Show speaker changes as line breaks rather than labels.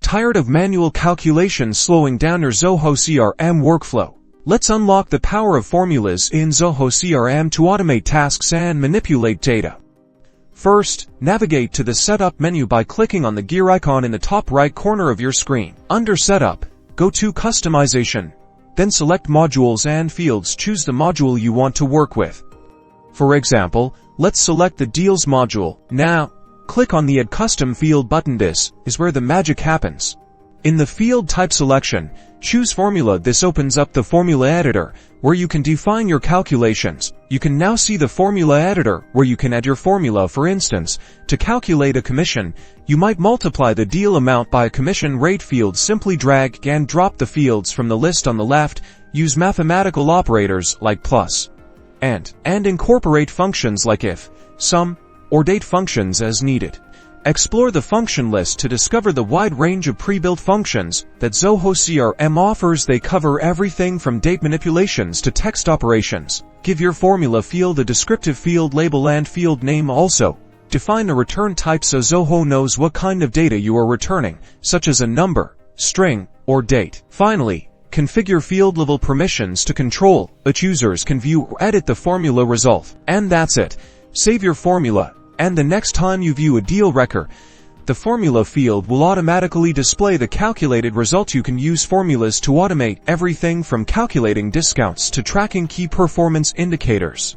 Tired of manual calculations slowing down your Zoho CRM workflow? Let's unlock the power of formulas in Zoho CRM to automate tasks and manipulate data. First, navigate to the Setup menu by clicking on the gear icon in the top right corner of your screen. Under Setup, go to Customization. Then select Modules and Fields. Choose the module you want to work with. For example, let's select the Deals module. Now, click on the Add Custom Field button. This is where the magic happens. In the field type selection, choose Formula. This opens up the Formula Editor, where you can define your calculations. You can now see the Formula Editor, where you can add your formula. For instance, to calculate a commission, you might multiply the deal amount by a commission rate field. Simply drag and drop the fields from the list on the left. Use mathematical operators like plus, and incorporate functions like if, sum, or date functions as needed. Explore the function list to discover the wide range of pre-built functions that Zoho CRM offers. They cover everything from date manipulations to text operations. Give your formula field a descriptive field label and field name. Also, define a return type so Zoho knows what kind of data you are returning, such as a number, string, or date. Finally, configure field level permissions to control which users can view or edit the formula result. And that's it. Save your formula, and the next time you view a deal record, the formula field will automatically display the calculated result. You can use formulas to automate everything from calculating discounts to tracking key performance indicators.